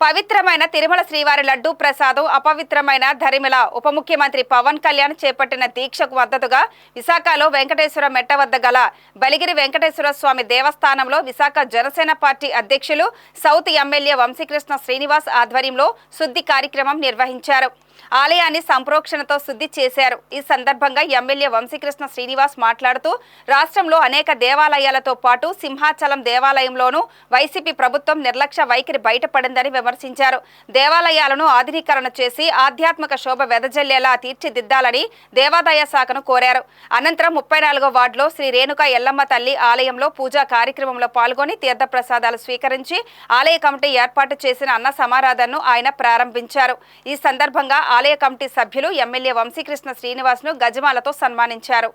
పవిత్రమైన తిరుమల శ్రీవారి లడ్డూ ప్రసాదం అపవిత్రమైన ధరిమిల ఉప ముఖ్యమంత్రి పవన్ కళ్యాణ్ చేపట్టిన దీక్షకు మద్దతుగా విశాఖలో వెంకటేశ్వర మెట్ట వద్ద గల బలిగిరి వెంకటేశ్వర స్వామి దేవస్థానంలో విశాఖ జనసేన పార్టీ అధ్యక్షులు సౌత్ ఎమ్మెల్యే వంశీకృష్ణ శ్రీనివాస్ ఆధ్వర్యంలో శుద్ధి కార్యక్రమం నిర్వహించారు. ఆలయాన్ని సంప్రోక్షణతో శుద్ధి చేశారు. ఈ సందర్భంగా ఎమ్మెల్యే వంశీకృష్ణ శ్రీనివాస్ మాట్లాడుతూ రాష్ట్రంలో అనేక దేవాలయాలతో పాటు సింహాచలం దేవాలయంలోనూ వైసీపీ ప్రభుత్వం నిర్లక్ష్య వైఖరి బయటపడిందని విమర్శించారు. దేవాలయాలను ఆధునీకరణ చేసి ఆధ్యాత్మిక శోభ వెదజల్లేలా తీర్చిదిద్దాలని దేవాదాయ శాఖను కోరారు. అనంతరం 34వ వార్డులో శ్రీ రేణుక ఎల్లమ్మ తల్లి ఆలయంలో పూజా కార్యక్రమంలో పాల్గొని తీర్థప్రసాదాలు స్వీకరించి ఆలయ కమిటీ ఏర్పాటు చేసిన అన్న సమారాధనను ఆయన ప్రారంభించారు. ఈ సందర్భంగా ఆలయ కమిటీ సభ్యులు ఎమ్మెల్యే వంశీకృష్ణ శ్రీనివాస్ ను గజమాలతో సన్మానించారు.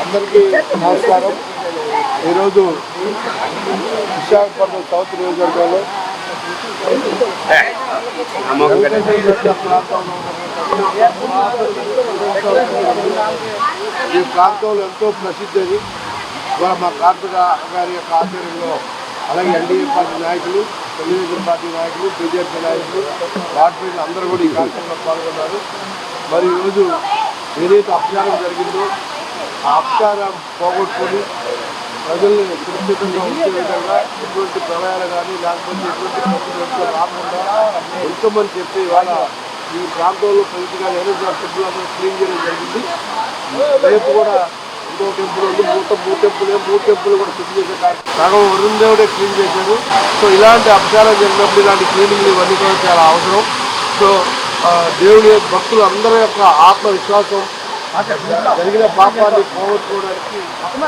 అందరికీ నమస్కారం. ఈరోజు విశాఖపట్నం సౌత్ నియోజకవర్గంలో ఈ ప్రాంతంలో ఎంతో ప్రసిద్ధి అది. ఇవాళ మా కార్తీక గారి యొక్క ఆధ్వర్యంలో అలాగే ఎన్డీఏ పార్టీ నాయకులు, తెలుగుదేశం పార్టీ నాయకులు, బీజేపీ నాయకులు, పార్టీ అందరూ కూడా ఈ కార్యక్రమంలో పాల్గొన్నారు. మరి ఈరోజు ఏదైతే అపచారం జరిగిందో ఆ అపచారం పోగొట్టుకొని ప్రజల్ని సురక్షితంగా ఉంచే విధంగా ఎటువంటి ప్రళయాలు కానీ లేకపోతే ఎటువంటి పరిస్థితులు రాకుండా ఉంచమని చెప్పి ఇవాళ ఈ ప్రాంతంలో ప్రతిగా టెంపుల్ క్లీన్ చేయడం జరిగింది. రేపు కూడా ఇంకో టెంపుల్ ఉంది, మూడు టెంపుల్ కూడా శుద్ధి చేసే సగం వరుణ్ దేవుడే క్లీన్ చేశారు. సో ఇలాంటి అపచారం జరిగినప్పుడు ఇలాంటి క్లీనింగ్ ఇవన్నీ కూడా చాలా అవసరం. సో దేవుడి భక్తులు అందరి యొక్క ఆత్మవిశ్వాసం జరిగిన పాపాన్ని పోగొట్టుకోవడానికి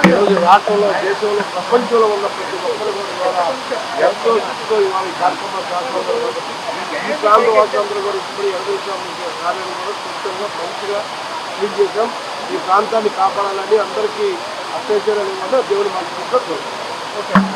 ఈరోజు రాష్ట్రంలో, దేశంలో, ప్రపంచంలో ఉన్న ప్రతి ఒక్కరు కూడా ఎంతో శక్తితో ఇవాళ ఈ కార్యక్రమాలు చేస్తున్నారు. ఈ ప్రాంత వాసులందరూ కూడా ఇప్పుడు ఎదురు కార్యాలయం కూడా శుభ్రంగా మంచిగా క్లీన్ చేశాం. ఈ ప్రాంతాన్ని కాపాడాలని అందరికీ అత్యాచారాలు ఇవ్వాలని దేవుడు మనసుకుంటూ కోరుకుంటున్నాం.